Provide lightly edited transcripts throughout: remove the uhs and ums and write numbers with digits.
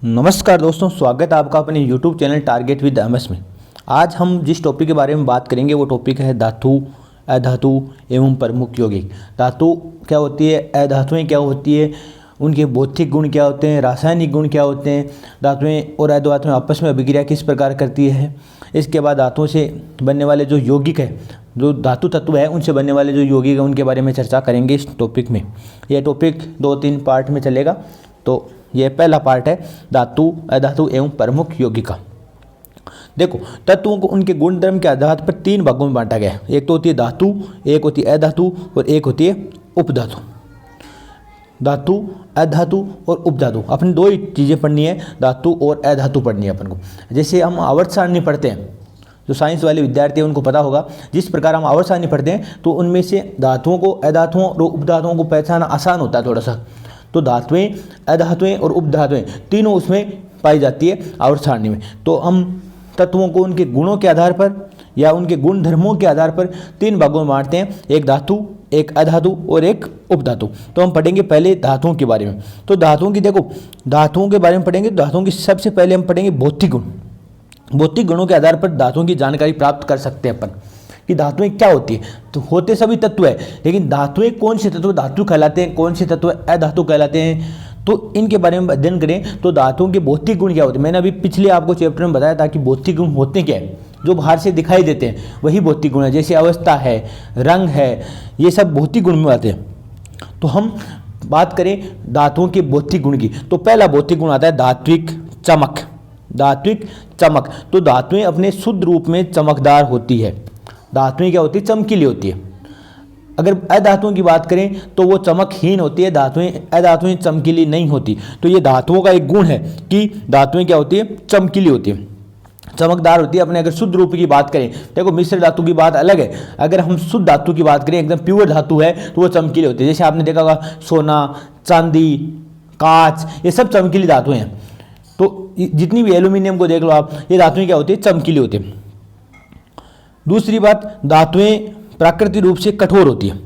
नमस्कार दोस्तों, स्वागत है आपका अपने YouTube channel target with MS में। आज हम जिस टॉपिक के बारे में बात करेंगे वो टॉपिक है धातु, अधातु एवं प्रमुख यौगिक। धातु क्या होती है, अधातुएं क्या होती है, उनके भौतिक गुण क्या होते हैं, रासायनिक गुण क्या होते हैं, धातुएं और अधातुएं आपस में अभिक्रिया किस प्रकार करती है। इसके बाद धातुओं से बनने वाले जो यौगिक है, जो धातु तत्व है, उनसे बनने वाले जो यौगिक है उनके बारे में चर्चा करेंगे इस टॉपिक में। यह टॉपिक 2-3 पार्ट में चलेगा। तो यह पहला पार्ट है धातु, अधातु एवं प्रमुख यौगिका। देखो, तत्वों को उनके गुण धर्म के आधार पर 3 भागों में बांटा गया है। एक तो होती है धातु, एक होती है अधातु और एक होती है उपधातु। धातु, अधातु और उपधातु, अपनी 2 ही चीज़ें पढ़नी है, धातु और अधातु पढ़नी है अपन को। जैसे हम आवर्त सारणी पढ़ते हैं, जो साइंस वाले विद्यार्थी हैं उनको पता होगा, जिस प्रकार हम आवर्त सारणी पढ़ते हैं तो उनमें से धातुओं को, अधातुओं और उपधातुओं को पहचानना आसान होता है थोड़ा सा। तो धातुएं, अधातुएं और उपधातुएं तीनों उसमें पाई जाती है आवर्त सारणी में। तो हम तत्वों को उनके गुणों के आधार पर या उनके गुण धर्मों के आधार पर 3 भागों में बांटते हैं, एक धातु, एक अधातु और एक उपधातु। तो हम पढ़ेंगे पहले धातुओं के बारे में। तो धातुओं की, देखो, धातुओं के बारे में पढ़ेंगे। धातुओं की सबसे पहले हम पढ़ेंगे भौतिक गुण। भौतिक गुणों के आधार पर धातुओं की जानकारी प्राप्त कर सकते हैं अपन कि धातुएं क्या होती है। तो होते सभी तत्व है, लेकिन धातुएं कौन से तत्व धातु कहलाते हैं, कौन से तत्व अधातु कहलाते हैं, तो इनके बारे में अध्ययन करें। तो धातुओं के भौतिक गुण क्या होते हैं, मैंने अभी पिछले आपको चैप्टर में बताया था कि भौतिक गुण होते क्या है। जो बाहर से दिखाई देते हैं वही भौतिक गुण है, जैसे अवस्था है, रंग है, ये सब भौतिक गुण में आते हैं। तो हम बात करें धातुओं के भौतिक गुण की, तो पहला भौतिक गुण आता है धात्विक चमक। धात्विक चमक, तो धातुएं अपने शुद्ध रूप में चमकदार होती है। धातुएं क्या होती है, चमकीली होती है। अगर अधातुओं की बात करें तो वो चमकहीन होती है, अधातुएं चमकीली नहीं होती। तो ये धातुओं का एक गुण है कि धातुएं क्या होती है, चमकीली होती है, चमकदार होती है। अपने अगर शुद्ध रूप की बात करें, देखो मिश्र धातु की बात अलग है, अगर हम शुद्ध धातु की बात करें, एकदम प्योर धातु है तो वो चमकीली होती है। जैसे आपने देखा होगा सोना, चांदी, कांच, ये सब चमकीली धातुएं हैं। तो जितनी भी एल्यूमिनियम को देख लो आप, ये धातुएं क्या होती है, चमकीली होती है। दूसरी बात, धातुएं प्राकृतिक रूप से कठोर होती है।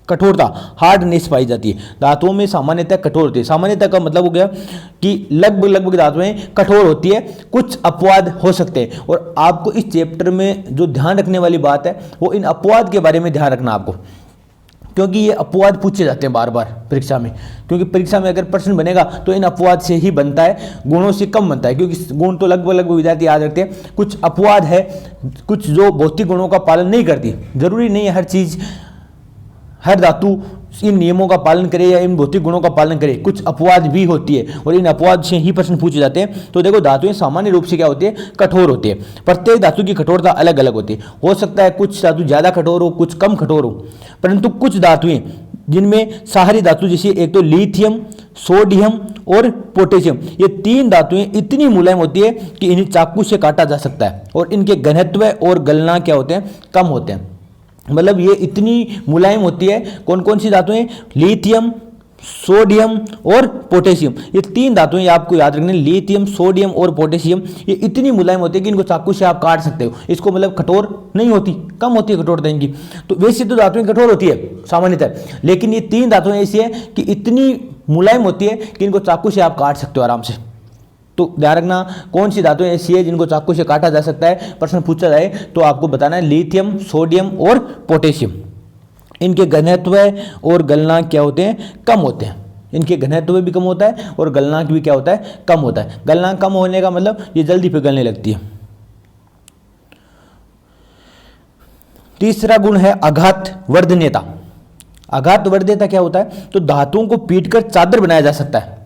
कठोरता, हार्डनेस पाई जाती है। धातुओं में सामान्यतः कठोर होती है। सामान्यतः का मतलब हो गया कि लगभग धातुएं कठोर होती है, कुछ अपवाद हो सकते हैं। और आपको इस चैप्टर में जो ध्यान रखने वाली बात है वो इन अपवाद के बारे में ध्यान रखना आपको, क्योंकि ये अपवाद पूछे जाते हैं बार बार परीक्षा में। क्योंकि परीक्षा में अगर प्रश्न बनेगा तो इन अपवाद से ही बनता है, गुणों से कम बनता है। क्योंकि गुण तो लगभग विद्यार्थी याद रखते हैं, कुछ अपवाद है, कुछ जो भौतिक गुणों का पालन नहीं करती। जरूरी नहीं है हर चीज, हर धातु इन नियमों का पालन करे या इन भौतिक गुणों का पालन करे, कुछ अपवाद भी होती है और इन अपवाद से ही प्रश्न पूछे जाते हैं। तो देखो, धातुएं सामान्य रूप से क्या होती है, कठोर होती है। प्रत्येक धातु की कठोरता अलग अलग होती है। हो सकता है कुछ धातु ज़्यादा कठोर हो, कुछ कम कठोर हो, परंतु कुछ धातुएं जिनमें सारी धातु, जैसे एक तो लिथियम, सोडियम और पोटेशियम, ये 3 धातुएं इतनी मुलायम होती है कि इन्हें चाकू से काटा जा सकता है और इनके घनत्व और गलना क्या होते हैं, कम होते हैं। मतलब ये इतनी मुलायम होती है। कौन कौन सी धातुएं, लिथियम, सोडियम और पोटेशियम, ये 3 धातुएं आपको याद रखनी। लिथियम, सोडियम और पोटेशियम ये इतनी मुलायम होती है कि इनको चाकू से आप काट सकते हो। इसको मतलब कठोर नहीं होती, कम होती है कठोरता इनकी। तो वैसे तो धातुएं कठोर होती है सामान्यतः, लेकिन ये 3 धातुएं ऐसी है कि इतनी मुलायम होती है कि इनको चाकू से आप काट सकते हो आराम से। तो ध्यान रखना, कौन सी धातुएं ऐसी है जिनको चाकू से काटा जा सकता है, प्रश्न पूछा जाए तो आपको बताना है लिथियम, सोडियम और पोटेशियम। इनके घनत्व और गलनांक क्या होते हैं, कम होते हैं। इनके घनत्व भी कम होता है और गलनांक भी क्या होता है, कम होता है। गलनांक कम होने का मतलब ये जल्दी पिघलने लगती है। तीसरा गुण है आघात वर्धनीयता। आघात वर्धनीयता क्या होता है, तो धातुओं को पीटकर चादर बनाया जा सकता है।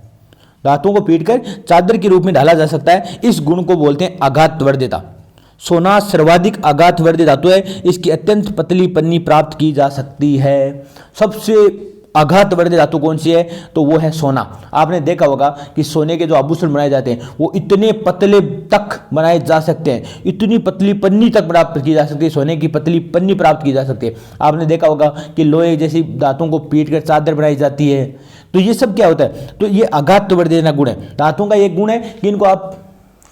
धातुओं को पीटकर चादर के रूप में ढाला जा सकता है। इस गुण को बोलते हैं आघातवर्ध्यता। सोना सर्वाधिक आघातवर्ध्य धातु है। इसकी अत्यंत पतली पन्नी प्राप्त की जा सकती है। सबसे आघातवर्ध्य धातु कौन सी है, तो वो है सोना। आपने देखा होगा कि सोने के जो आभूषण बनाए जाते हैं वो इतने पतले तक बनाए जा सकते हैं, इतनी पतली पन्नी तक प्राप्त की जा सकती है, सोने की पतली पन्नी प्राप्त की जा सकती है। आपने देखा होगा कि लोहे जैसी धातुओं को पीट कर चादर बनाई जाती है। तो ये सब क्या होता है, तो ये आघातवर्ध्य गुण है। धातुओं का एक गुण है कि इनको आप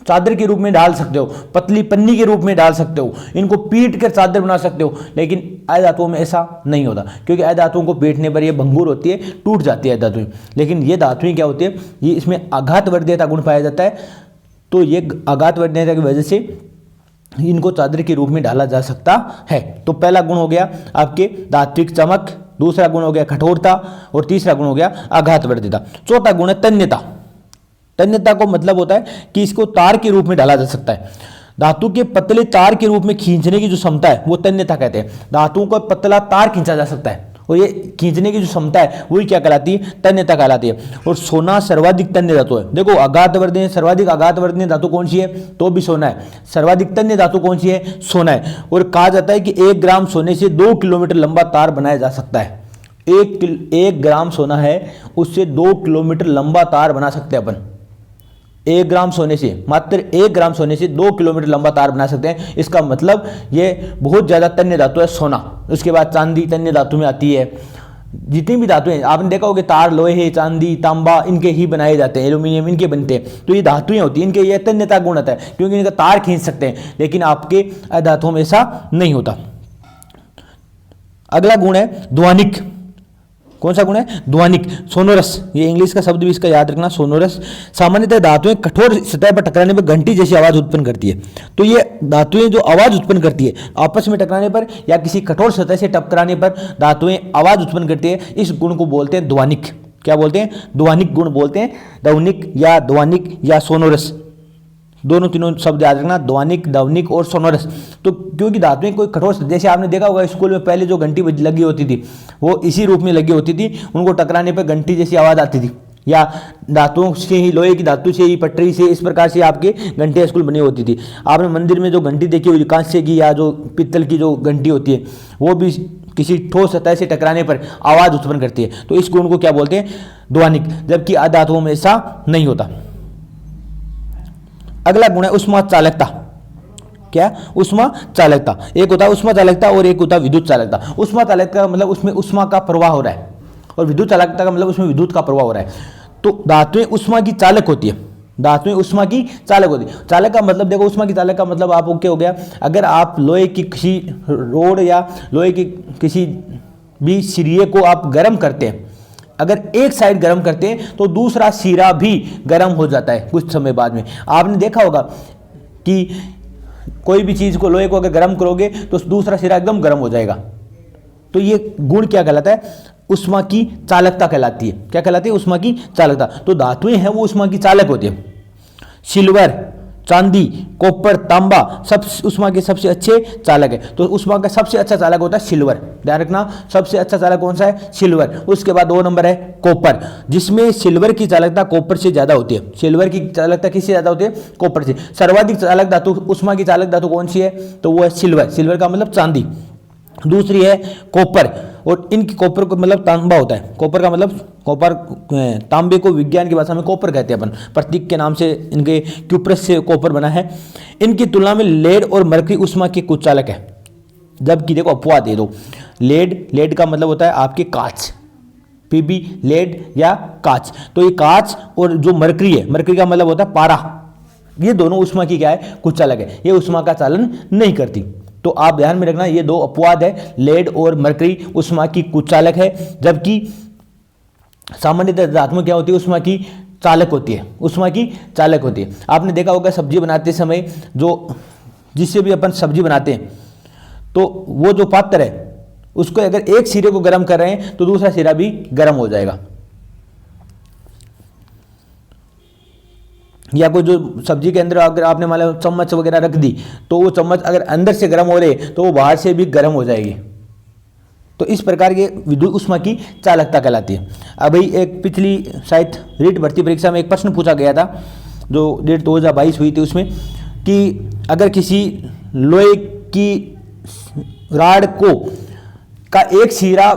चादर के रूप में डाल सकते हो, पतली पन्नी के रूप में डाल सकते हो, इनको पीट कर चादर बना सकते हो। लेकिन अ धातुओं में ऐसा नहीं होता, क्योंकि अ धातुओं को पीटने पर ये भंगुर होती है, टूट जाती है धातुएं। लेकिन ये धातुएं क्या होती है, ये इसमें आघात वर्धनीयता गुण पाया जाता है, तो ये आघात वर्धनीयता की वजह से इनको चादर के रूप में डाला जा सकता है। तो पहला गुण हो गया आपके धात्विक चमक, दूसरा गुण हो गया कठोरता, और तीसरा गुण हो गया आघात वर्धनीयता। चौथा गुण है तन्यता। तन्यता को मतलब होता है कि इसको तार के रूप में डाला जा सकता है। धातु के पतले तार के रूप में खींचने की जो क्षमता है वो तन्यता कहते हैं। धातुओं को पतला तार खींचा जा सकता है, और ये खींचने की जो क्षमता है वही क्या कहलाती है, तन्यता कहलाती है। और सोना सर्वाधिक तन्य धातु है। देखो आघात वर्धनीय, सर्वाधिक आघात वर्धनीय धातु कौन सी है, तो भी सोना है। सर्वाधिक तन्य धातु कौन सी है, सोना है। और कहा जाता है कि 1 ग्राम सोने से 2 किलोमीटर लंबा तार बनाया जा सकता है। 1 ग्राम सोना है, उससे 2 किलोमीटर लंबा तार बना सकते हैं अपन। 1 ग्राम सोने से, मात्र 1 ग्राम सोने से 2 किलोमीटर लंबा तार बना सकते हैं। इसका मतलब ये बहुत ज्यादा तन्य धातु है सोना। उसके बाद चांदी तन्य धातु में आती है। जितनी भी धातुएं आपने देखा होगा, तार लोहे, चांदी, तांबा इनके ही बनाए जाते हैं, एल्यूमिनियम इनके बनते हैं। तो ये धातुएं होती हैं, इनके ये तन्यता गुण होता है, क्योंकि इनका तार खींच सकते हैं। लेकिन आपके अधातुओं में ऐसा नहीं होता। अगला गुण है ध्वनिक। कौन सा गुण है, ध्वनिक, सोनोरस। ये इंग्लिश का शब्द भी इसका याद रखना, सोनोरस। सामान्यतः धातुएं कठोर सतह पर टकराने पर घंटी जैसी आवाज उत्पन्न करती है। तो ये धातुएं जो आवाज उत्पन्न करती है आपस में टकराने पर या किसी कठोर सतह से टकराने पर धातुएं आवाज उत्पन्न करती है, इस गुण को बोलते हैं ध्वनिक। क्या बोलते हैं, ध्वनिक गुण बोलते हैं। ध्वनिक या ध्वनिक या सोनोरस, दोनों तीनों शब्द याद रखना, ध्वनिक, ध्वनिक और सोनोरस। तो क्योंकि धातुएं कोई कठोर, जैसे आपने देखा होगा स्कूल में पहले जो घंटी लगी होती थी वो इसी रूप में लगी होती थी, उनको टकराने पर घंटी जैसी आवाज आती थी। या धातुओं से ही, लोहे की धातु से ही, पटरी से, इस प्रकार से आपके घंटे स्कूल बनी होती थी। आपने मंदिर में जो घंटी देखी होगी कांसे की या जो पित्तल की जो घंटी होती है, वो भी किसी ठोस सतह से टकराने पर आवाज उत्पन्न करती है। तो इस गुण को क्या बोलते हैं, ध्वनिक। जबकि अधातुओं में ऐसा नहीं होता। अगला गुण है उष्मा चालकता। क्या, उष्मा चालकता। एक होता है उष्मा चालकता और एक होता है विद्युत चालकता। उष्मा चालकता का मतलब उसमें उष्मा का प्रवाह हो रहा है, और विद्युत चालकता का मतलब उसमें विद्युत का प्रवाह हो रहा है। तो धातुएं उष्मा की चालक होती है, धातुएं उष्मा की चालक होती है। चालक का मतलब देखो, उष्मा की चालक का मतलब आपको क्या हो गया, अगर आप लोहे की किसी रोड या लोहे की किसी भी सिरे को आप गर्म करते हैं, अगर एक साइड गर्म करते हैं तो दूसरा सिरा भी गर्म हो जाता है कुछ समय बाद में। आपने देखा होगा कि कोई भी चीज को, लोहे को अगर गर्म करोगे तो दूसरा सिरा एकदम गर्म हो जाएगा। तो ये गुण क्या कहलाता है, उष्मा की चालकता कहलाती है। क्या कहलाती है, उष्मा की चालकता। तो धातुएं हैं वो उष्मा की चालक होती है। सिल्वर, चांदी, कॉपर, तांबा सब उष्मा के सबसे अच्छे चालक है। तो उष्मा का सबसे अच्छा चालक होता है सिल्वर, ध्यान रखना। सबसे अच्छा चालक कौन सा है, सिल्वर। उसके बाद 2 नंबर है कॉपर, जिसमें सिल्वर की चालकता कॉपर से ज्यादा होती है। सिल्वर की चालकता किससे ज्यादा होती है, कॉपर से। सर्वाधिक चालक धातु, उष्मा की चालक धातु कौन सी है, तो वो है सिल्वर। सिल्वर का मतलब चांदी। दूसरी है कॉपर, और इनकी कॉपर को मतलब तांबा होता है। कॉपर का मतलब, कॉपर, तांबे को विज्ञान की भाषा में कॉपर कहते हैं अपन, प्रतीक के नाम से इनके क्यूप्रस से कॉपर बना है। इनकी तुलना में लेड और मरकरी उष्मा के कुछ चालक है। जबकि देखो अपवाद दे दो, लेड का मतलब होता है आपके कांच, पीबी, लेड या कांच। तो ये कांच और जो मरकरी है, मरकरी का मतलब होता है पारा, ये दोनों उष्मा की क्या है, कुछ चालक है। ये उष्मा का चालन नहीं करती। तो आप ध्यान में रखना, ये 2 अपवाद है, लेड और मरकरी उष्मा की कुचालक है, जबकि सामान्यतः धातु क्या होती है, उष्मा की चालक होती है। उष्मा की चालक होती है। आपने देखा होगा सब्जी बनाते समय जो, जिससे भी अपन सब्जी बनाते हैं, तो वो जो पात्र है उसको अगर एक सिरे को गर्म कर रहे हैं तो दूसरा सिरा भी गर्म हो जाएगा। या कोई जो सब्जी के अंदर अगर आपने मान लो चम्मच वगैरह रख दी, तो वो चम्मच अगर अंदर से गर्म हो रहे तो वो बाहर से भी गर्म हो जाएगी। तो इस प्रकार के विद्युत उष्मा की चालकता कहलाती है। अभी एक पिछली शायद रीट भर्ती परीक्षा में एक प्रश्न पूछा गया था, जो डेट 2022 हुई थी, उसमें कि अगर किसी लोहे की राड को का एक सिरा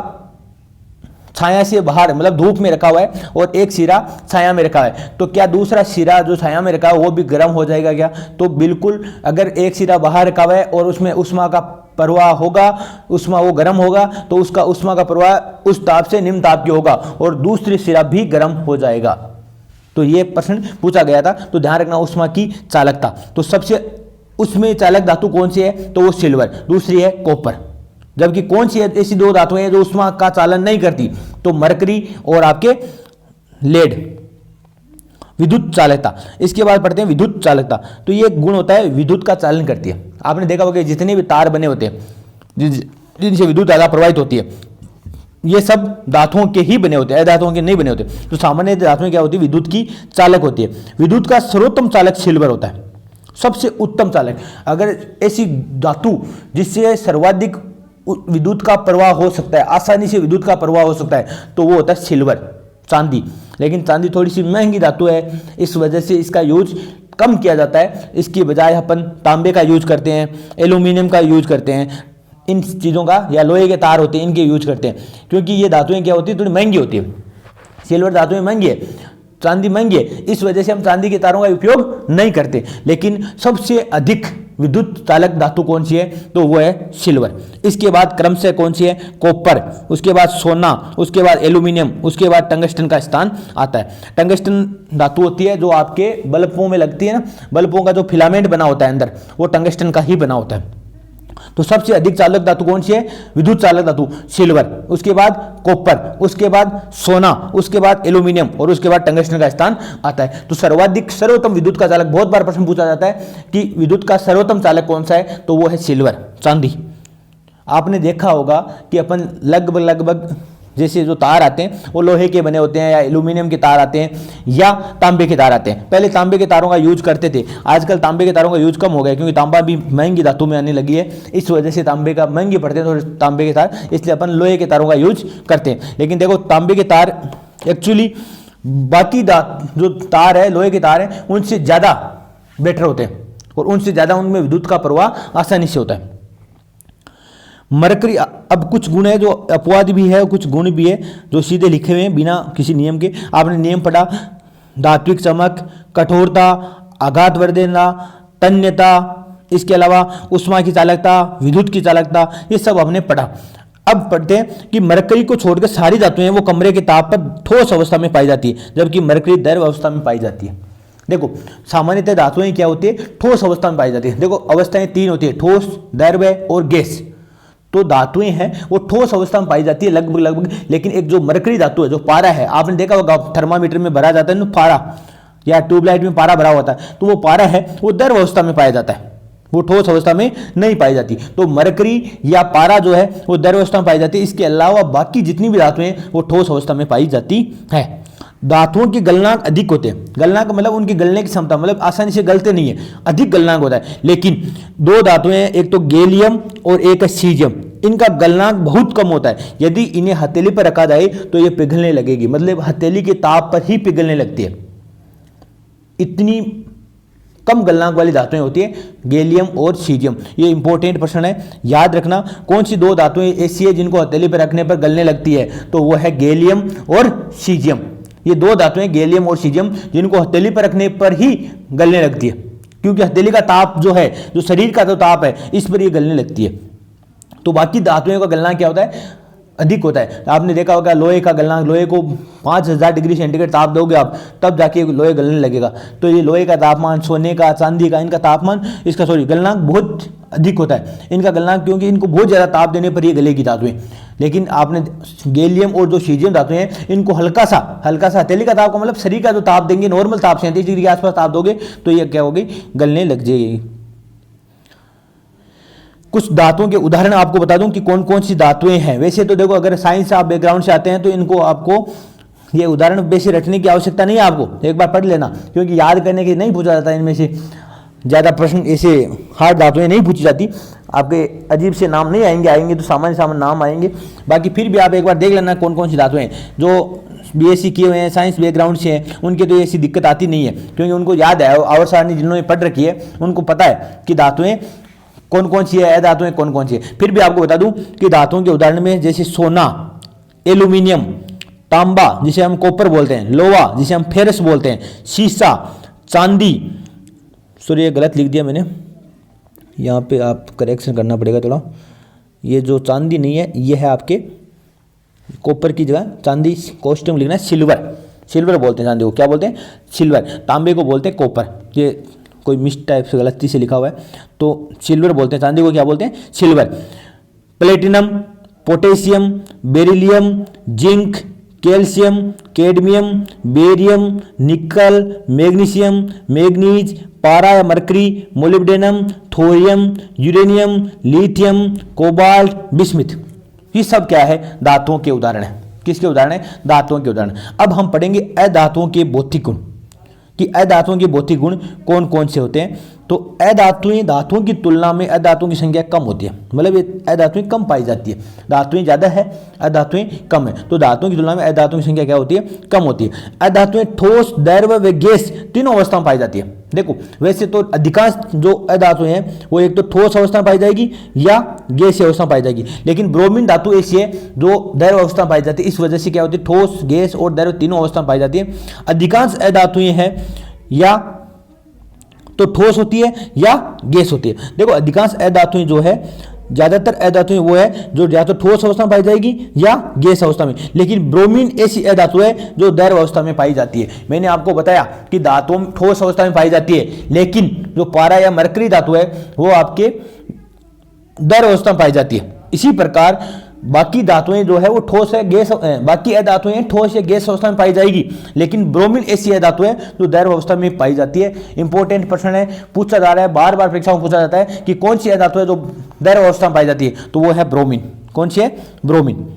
छाया से बाहर मतलब धूप में रखा हुआ है और एक सिरा छाया में रखा है, तो क्या दूसरा सिरा जो छाया में रखा है वो भी गर्म हो जाएगा क्या? तो बिल्कुल, अगर एक सिरा बाहर रखा हुआ है और उसमें उष्मा का प्रवाह होगा, उष्मा वो गर्म होगा, तो उसका उष्मा का प्रवाह उस ताप से निम्न ताप की होगा और दूसरी सिरा भी गर्म हो जाएगा। तो ये प्रश्न पूछा गया था। तो ध्यान रखना ऊष्मा की चालकता, तो सबसे उसमें चालक धातु कौन सी है, तो वो सिल्वर, दूसरी है कॉपर। जबकि कौन सी ऐसी दो धातुएं हैं जो ऊष्मा का चालन नहीं करती, तो मरकरी और आपके लेड। विद्युत चालकता, इसके बाद पढ़ते हैं विद्युत चालकता। तो ये गुण होता है विद्युत का चालन करती है। आपने देखा होगा जितने भी तार बने होते हैं जिनसे विद्युत धारा प्रवाहित होती है, ये सब धातुओं के ही बने होते हैं, अधातुओं के नहीं बने होते। तो सामान्य धातुएं क्या होती है, विद्युत की चालक होती है। विद्युत का सर्वोत्तम चालक सिल्वर होता है, सबसे उत्तम चालक। अगर ऐसी धातु जिससे सर्वाधिक विद्युत का प्रवाह हो सकता है, आसानी से विद्युत का प्रवाह हो सकता है, तो वो होता है सिल्वर, चांदी। लेकिन चांदी थोड़ी सी महंगी धातु है, इस वजह से इसका यूज कम किया जाता है। इसकी बजाय अपन तांबे का यूज करते हैं, एल्यूमिनियम का यूज करते हैं, इन चीज़ों का, या लोहे के तार होते हैं इनके यूज करते हैं, क्योंकि ये धातुएं क्या होती है, थोड़ी महंगी होती है। सिल्वर धातुएं महंगी है, चांदी महंगी है, इस वजह से हम चांदी के तारों का उपयोग नहीं करते। लेकिन सबसे अधिक विद्युत चालक धातु कौन सी है, तो वो है सिल्वर। इसके बाद क्रम से कौन सी है, कॉपर, उसके बाद सोना, उसके बाद एल्यूमिनियम, उसके बाद टंगस्टन का स्थान आता है। टंगस्टन धातु होती है जो आपके बल्बों में लगती है ना, बल्बों का जो फिलामेंट बना होता है अंदर, वो टंगस्टन का ही बना होता है। तो सबसे अधिक चालक धातु कौन सी है, विद्युत चालक धातु सिल्वर, उसके बाद कॉपर, उसके बाद सोना, उसके बाद एल्यूमिनियम और उसके बाद टंगस्टन का स्थान आता है। तो सर्वाधिक सर्वोत्तम विद्युत का चालक, बहुत बार प्रश्न पूछा जाता है कि विद्युत का सर्वोत्तम चालक कौन सा है, तो वो है सिल्वर, चांदी। आपने देखा होगा कि अपन लगभग जैसे जो तार आते हैं वो लोहे के बने होते हैं, या एल्यूमिनियम के तार आते हैं, या तांबे के तार आते हैं। पहले तांबे के तारों का यूज करते थे, आजकल तांबे के तारों का यूज कम हो गया, क्योंकि तांबा भी महंगी धातु में आने लगी है। इस वजह से तांबे का महंगे पड़ते हैं तो तांबे के तार, इसलिए अपन लोहे के तारों का यूज करते हैं। लेकिन देखो तांबे के तार एक्चुअली बाकी जो तार है, लोहे के तार हैं, उनसे ज़्यादा बेटर होते हैं और उनसे ज़्यादा उनमें विद्युत का प्रवाह आसानी से होता है। मरकरी, अब कुछ गुण है जो अपवाद भी है, कुछ गुण भी है जो सीधे लिखे हुए हैं बिना किसी नियम के। आपने नियम पढ़ा, धात्विक चमक, कठोरता, आघातवर्धनता, तन्यता, इसके अलावा ऊष्मा की चालकता, विद्युत की चालकता, ये सब हमने पढ़ा। अब पढ़ते हैं कि मरकरी को छोड़कर सारी धातुएं वो कमरे के ताप पर ठोस अवस्था में पाई जाती है, जबकि मरकरी द्रव अवस्था में पाई जाती है। देखो सामान्यतः धातुएं क्या होती है, ठोस अवस्था में पाई जाती है। देखो अवस्थाएं तीन होती है, ठोस, द्रव्य और गैस। तो धातुएं हैं वो ठोस अवस्था में पाई जाती है लगभग। लेकिन एक जो मरकरी धातु है, जो पारा है, आपने देखा होगा थर्मामीटर में भरा जाता है ना पारा, या ट्यूबलाइट में पारा भरा होता है, तो वो पारा है वो द्रव अवस्था में पाया जाता है, वो ठोस अवस्था में नहीं पाई जाती। तो मरकरी या पारा जो है वो द्रव अवस्था में पाई जाती है। इसके अलावा बाकी जितनी भी धातुएं वो ठोस अवस्था में पाई जाती है। धातुओं के गलनांक अधिक होते हैं, गलनांक मतलब उनकी गलने की क्षमता, मतलब आसानी से गलते नहीं है, अधिक गलनांक होता है। लेकिन दो धातुएं, एक तो गैलियम और एक है सीजियम, इनका गलनांक बहुत कम होता है। यदि इन्हें हथेली पर रखा जाए तो ये पिघलने लगेगी, मतलब हथेली के ताप पर ही पिघलने लगती है। इतनी कम गलनांक वाली धातुएं होती है गैलियम और सीजियम। ये इंपॉर्टेंट प्रश्न है, याद रखना। कौन सी दो धातुएं ऐसी है जिनको हथेली पर रखने पर गलने लगती है, तो वो है गैलियम और सीजियम। ये दो धातुएं गैलियम और सीजियम जिनको हथेली पर रखने पर ही गलने लगती है, क्योंकि हथेली का ताप जो है, जो शरीर का जो ताप है, इस पर ये गलने लगती है। तो बाकी धातुओं का गलनांक क्या होता है, अधिक होता है। आपने देखा होगा लोहे का गलनांक, लोहे को 5000 डिग्री सेंटीग्रेड ताप दोगे आप, तब जाके लोहे गलने लगेगा। तो ये लोहे का तापमान, सोने का, चांदी का, इनका तापमान, इसका गलनांक बहुत अधिक होता है इनका गलनांक, क्योंकि इनको बहुत ज़्यादा ताप देने पर ये गलेगी धातुएं। लेकिन आपने गैलियम और जो सीजियम धातुएं हैं, इनको हल्का सा हथेली का ताप का मतलब शरीर का जो ताप देंगे, नॉर्मल ताप 37 डिग्री के आसपास ताप दोगे तो ये क्या होगी, गलने लग जाएगी। कुछ धातुओं के उदाहरण आपको बता दूं कि कौन कौन सी धातुएं हैं। वैसे तो देखो अगर साइंस आप बैकग्राउंड से आते हैं तो इनको आपको ये उदाहरण वैसे रटने की आवश्यकता नहीं है, आपको एक बार पढ़ लेना, क्योंकि याद करने के नहीं पूछा जाता। इनमें से ज़्यादा प्रश्न ऐसे हार्ड धातुएं नहीं पूछी जाती, आपके अजीब से नाम नहीं आएंगे तो सामान्य नाम आएंगे। बाकी फिर भी आप एक बार देख लेना कौन कौन सी धातुएं हैं। जो बीएससी किए हुए हैं, साइंस बैकग्राउंड से हैं, उनके तो ऐसी दिक्कत आती नहीं है, क्योंकि उनको याद है, आवर्त सारणी जिन्होंने पढ़ रखी है उनको पता है कि धातुएं कौन कौन सी है, अधातुएं कौन कौन सी है। फिर भी आपको बता दूं कि धातुओं के उदाहरण में जैसे सोना, एल्यूमिनियम, तांबा जिसे हम कॉपर बोलते हैं, लोहा जिसे हम फेरस बोलते हैं, शीशा, चांदी, सॉरी ये गलत लिख दिया मैंने, यहाँ पे आप करेक्शन करना पड़ेगा थोड़ा। ये जो चांदी नहीं है, ये है आपके कॉपर की जगह चांदी, कॉस्ट्यूम लिखना है सिल्वर, सिल्वर बोलते हैं चांदी को, क्या बोलते हैं? सिल्वर। तांबे को बोलते हैं कॉपर। ये कोई मिस टाइप से गलती से लिखा हुआ है, तो सिल्वर बोलते हैं, चांदी को क्या बोलते हैं? Silver. Platinum, potassium, beryllium, zinc, calcium, cadmium, barium, निकल, मैग्नीशियम, मैग्नीज, पारा या mercury, molybdenum, thorium, uranium, lithium, cobalt, bismuth. ये सब क्या है? धातुओं के उदाहरण है। किसके उदाहरण है? धातुओं के उदाहरण। अब हम पढ़ेंगे अधातुओं के भौतिक गुण, कि अधातुओं के भौतिक गुण कौन कौन से होते हैं। तो अधातुएं धातुओं की तुलना में अधातुओं की संख्या कम होती है, मतलब ये अधातुएं कम पाई जाती है। धातुएं ज़्यादा है, अधातुएं कम है, तो धातुओं की तुलना में अधातुओं की संख्या क्या होती है? कम होती है। अधातुएं ठोस, द्रव व गैस तीनों अवस्था में पाई जाती है। देखो वैसे तो अधिकांश जो अधातुएं हैं वो एक तो ठोस अवस्था में पाई जाएगी या गैसीय अवस्था में पाई जाएगी, लेकिन ब्रोमीन धातु ऐसी है जो द्रव अवस्था में पाई जाती है। इस वजह से क्या होती है? ठोस, गैस और द्रव तीनों अवस्था में पाई जाती है। अधिकांश अधातुएं हैं या तो ठोस होती है या गैस होती है। देखो अधिकांश अधातुएं जो है, ज्यादातर अधातुएं वो है जो या तो ठोस अवस्था में पाई जाएगी या गैस अवस्था में, लेकिन ब्रोमीन ऐसी अधातु है जो द्रव अवस्था में पाई जाती है। मैंने आपको बताया कि धातुओं ठोस अवस्था में पाई जाती है, लेकिन जो पारा या मरकरी धातु है वो आपके द्रव अवस्था में पाई जाती है। इसी प्रकार बाकी धातुएं जो है वो ठोस है, गैस, बाकी अधातुएं ठोस या गैस अवस्था में पाई जाएगी, लेकिन ब्रोमीन ऐसी धातु है जो द्रव अवस्था में पाई जाती है। इंपॉर्टेंट प्रश्न है, पूछा जा रहा है, बार बार परीक्षाओं में पूछा जाता है कि कौन सी धातु है जो द्रव अवस्था में पाई जाती है, तो वो है ब्रोमीन। कौन सी है? ब्रोमीन।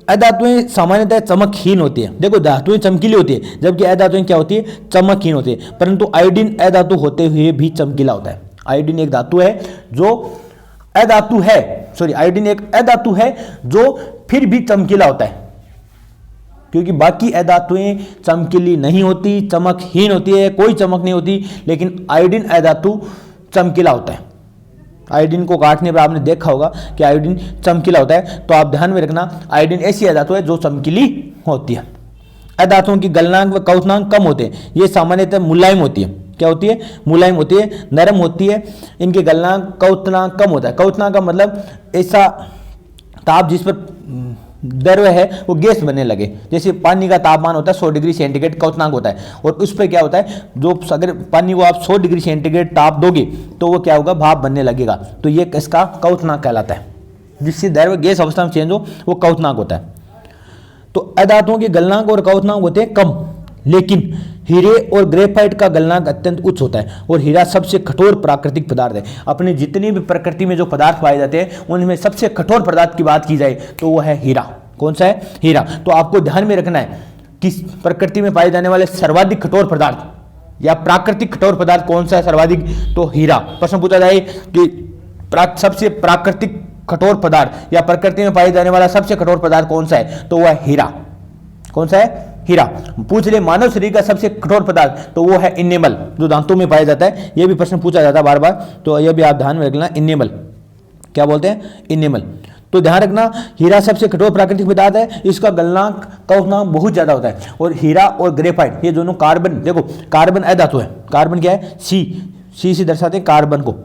अधातुएं सामान्यतः चमकहीन होती है। देखो धातुएं चमकीली होती है, जबकि अधातुएं क्या होती है? चमकहीन होती है। परंतु आयोडीन अधातु होते हुए भी चमकीला होता है। आयोडीन एक धातु है जो अधातु है, सॉरी आयोडीन एक अधातु है जो फिर भी चमकीला होता है, क्योंकि बाकी अधातुएं चमकीली नहीं होती, चमकहीन होती है, कोई चमक नहीं होती, लेकिन आयोडीन अधातु चमकीला होता है। आयोडीन को काटने पर आपने देखा होगा कि आयोडीन चमकीला होता है, तो आप ध्यान में रखना आयोडीन ऐसी अधातु है जो चमकीली होती है। अधातुओं की गलनांक व क्वथनांक कम होते हैं। ये सामान्यतः मुलायम होती है। क्या होती है? मुलायम होती है, नरम होती है। इनके गलनांक, क्वथनांक कम होता है। क्वथनांक का मतलब ऐसा ताप जिस पर द्रव है वो गैस बनने लगे। जैसे पानी का तापमान होता है 100 डिग्री सेंटीग्रेड, क्वथनांक होता है, और उस पर क्या होता है, जो अगर पानी को आप 100 डिग्री सेंटीग्रेड ताप दोगे तो वो क्या होगा? भाप बनने लगेगा। तो ये इसका क्वथनांक कहलाता है। जिससे द्रव गैस अवस्था में चेंज हो वो क्वथनांक होता है। तो अधातुओं के गलनांक और क्वथनांक होते हैं कम, लेकिन हीरे और ग्रेफाइट का गलनांक अत्यंत उच्च होता है। और हीरा सबसे कठोर प्राकृतिक पदार्थ है। अपने जितनी भी प्रकृति में जो पदार्थ पाए जाते हैं उनमें सबसे कठोर पदार्थ की बात की जाए तो वो है हीरा। कौन सा है? हीरा। तो आपको ध्यान में रखना है कि प्रकृति में पाए जाने वाले सर्वाधिक कठोर पदार्थ या प्राकृतिक कठोर पदार्थ कौन सा है सर्वाधिक? तो हीरा। प्रश्न पूछा जाए कि सबसे प्राकृतिक कठोर पदार्थ या प्रकृति में पाए जाने वाला सबसे कठोर पदार्थ कौन सा है? तो वह है हीरा। कौन सा है? हीरा। पूछ ले मानव शरीर का सबसे कठोर पदार्थ, तो वो है इनेमल, जो दांतों में पाया जाता है। ये भी प्रश्न पूछा जाता है बार बार, तो ये भी आप ध्यान में रखना। इनेमल क्या बोलते हैं? इनेमल। तो ध्यान रखना हीरा सबसे कठोर प्राकृतिक पदार्थ है। इसका गलनांक, क्वथनांक बहुत ज्यादा होता है। और हीरा और ग्रेफाइट ये दोनों कार्बन, देखो कार्बन अधातु है। कार्बन क्या है? सी से दर्शाते हैं कार्बन को।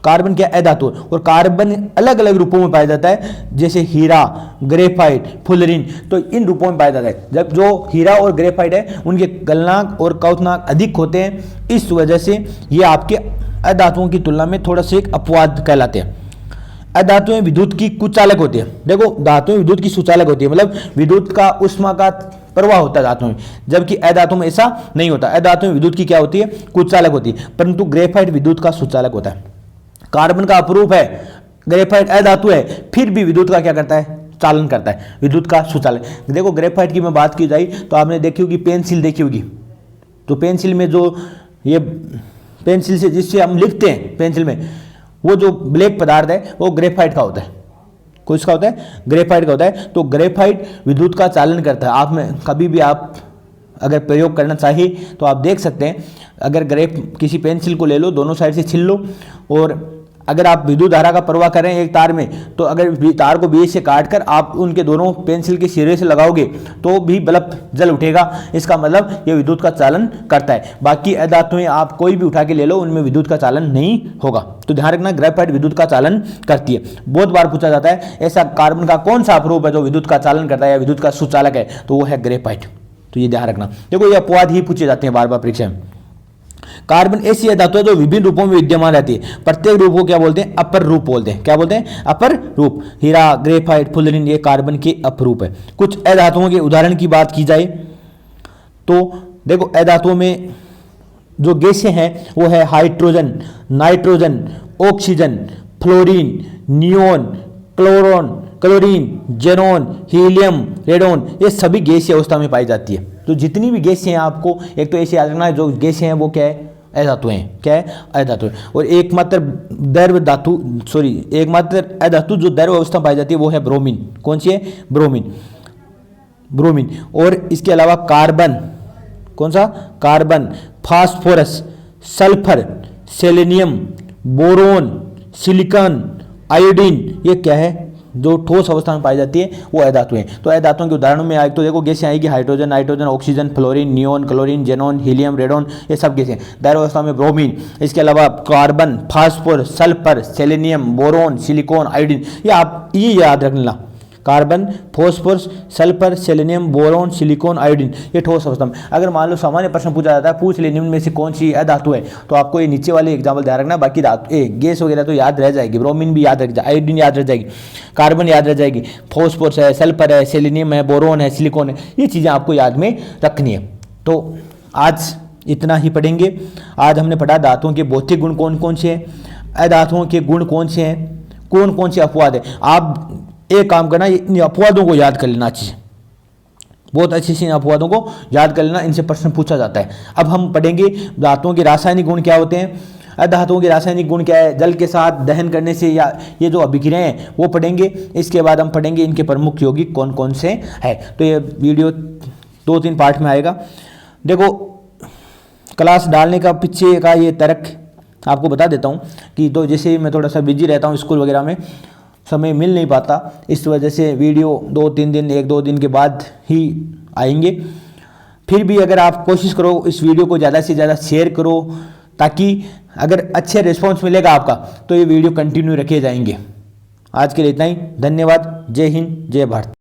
कार्बन क्या? अधातु। और कार्बन अलग अलग रूपों में पाया जाता है, जैसे हीरा, ग्रेफाइट, फुलरिन, तो इन रूपों में पाया जाता है। जब जो हीरा और ग्रेफाइट है उनके गलनांक और क्वथनांक अधिक होते हैं, इस वजह से ये आपके अधातुओं की तुलना में थोड़ा सा एक अपवाद कहलाते हैं। अधातुएं विद्युत की कुचालक होती है। देखो धातुएं विद्युत की सुचालक होती है, मतलब विद्युत का उष्मा का प्रवाह होता है धातु में, जबकि अधातु में ऐसा नहीं होता। अधातु में विद्युत की क्या होती है? कुचालक होती है। परंतु ग्रेफाइट विद्युत का सुचालक होता है। कार्बन का अपरूप है, ग्रेफाइट अधातु है, फिर भी विद्युत का क्या करता है? चालन करता है, विद्युत का सुचालक। देखो ग्रेफाइट की मैं बात की जाए तो आपने देखी होगी पेंसिल देखी होगी, तो पेंसिल में जो ये पेंसिल से जिससे हम लिखते हैं पेंसिल में, वो जो ब्लैक पदार्थ है वो ग्रेफाइट का होता है। किसका होता है? ग्रेफाइट का होता है। तो ग्रेफाइट विद्युत का चालन करता है। आप में कभी भी आप अगर प्रयोग करना चाहिए तो आप देख सकते हैं, अगर किसी पेंसिल को ले लो, दोनों साइड से छील लो, और अगर आप विद्युत धारा का प्रवाह कर रहे हैं एक तार में, तो अगर तार को बीच से काट कर आप उनके दोनों पेंसिल के सिरे से लगाओगे तो भी बल्ब जल उठेगा। इसका मतलब ये विद्युत का चालन करता है। बाकी अधातुएं आप कोई भी उठा के ले लो, उनमें विद्युत का चालन नहीं होगा। तो ध्यान रखना ग्रेफाइट विद्युत का चालन करती है। बहुत बार पूछा जाता है ऐसा कार्बन का कौन सा अपरूप है जो विद्युत का चालन करता है या विद्युत का सुचालक है? तो वो है ग्रेफाइट। तो ये ध्यान रखना। देखो ये अपवाद ही पूछे जाते हैं बार बार परीक्षा में। कार्बन ऐसी धातु है जो विभिन्न रूपों में विद्यमान रहती है। प्रत्येक रूप को क्या बोलते हैं? अपर रूप बोलते हैं। क्या बोलते हैं? अपर रूप। हीरा, ग्रेफाइट, फुलरिन ये कार्बन के अपरूप है। कुछ अधातुओं के उदाहरण की बात की जाए तो देखो अधातुओं में जो गैसें हैं वो है hydrogen, nitrogen, oxygen, fluorine, neon, chlorine, xenon, helium, radon, ये सभी गैसीय अवस्था में पाई जाती है। तो जितनी भी गैसें हैं आपको एक तो ऐसे याद रखना है, जो गैसें हैं वो क्या है? अधातु हैं। क्या है? अधातु है। और एकमात्र अधातु जो द्रव अवस्था में पाई जाती है वो है ब्रोमीन। कौन सी है? ब्रोमीन। और इसके अलावा कार्बन, कौन सा? Carbon, phosphorus, sulphur, selenium, boron, silicon, iodine, ये क्या है? जो ठोस अवस्था में पाई जाती है वो अधातु हैं। तो अधातुओं के उदाहरणों में आए तो देखो गैसें आएगी hydrogen, nitrogen, oxygen, fluorine, neon, chlorine, xenon, helium, radon, ये सब गैसें। द्रव अवस्था में ब्रोमीन, इसके अलावा carbon, phosphorus, sulphur, selenium, boron, silicon, iodine, ये याद रखना। Carbon, phosphorus, sulphur, selenium, boron, silicon, iodine, ये ठोस अवस्था में। अगर मान लो सामान्य प्रश्न पूछा जाता है, पूछ ले निम्न में से कौन सी अधातु है, तो आपको ये नीचे वाले एग्जाम्पल ध्यान रखना। बाकी गैस वगैरह तो याद रह जाएगी, ब्रोमीन भी याद रख जाए, आयोडीन याद रह जाएगी, कार्बन याद रह जाएगी, फास्फोरस है, सल्फर है, सेलेनियम है, बोरोन है, सिलिकॉन है, ये चीज़ें आपको याद में रखनी है। तो आज इतना ही पढ़ेंगे। आज हमने पढ़ा धातुओं के भौतिक गुण कौन कौन से हैं, अधातुओं के गुण कौन से हैं, कौन कौन से अपवाद है। आप एक काम करना, इन अपवादों को याद कर लेना चाहिए, बहुत अच्छे से इन अपवादों को याद कर लेना, इनसे प्रश्न पूछा जाता है। अब हम पढ़ेंगे धातुओं के रासायनिक गुण क्या होते हैं, अधातुओं के रासायनिक गुण क्या है, जल के साथ दहन करने से या ये जो अभिक्रियाएं हैं वो पढ़ेंगे। इसके बाद हम पढ़ेंगे इनके प्रमुख यौगिक कौन कौन से हैं। तो ये वीडियो 2-3 पार्ट में आएगा। देखो क्लास डालने का पीछे का ये तर्क आपको बता देता हूँ कि तो जैसे मैं थोड़ा सा बिजी रहता हूँ स्कूल वगैरह में, समय मिल नहीं पाता, इस वजह से वीडियो 2-3 दिन 1-2 दिन के बाद ही आएंगे। फिर भी अगर आप कोशिश करो इस वीडियो को ज़्यादा से ज़्यादा शेयर करो, ताकि अगर अच्छे रिस्पांस मिलेगा आपका तो ये वीडियो कंटिन्यू रखे जाएंगे। आज के लिए इतना ही, धन्यवाद। जय हिंद, जय भारत।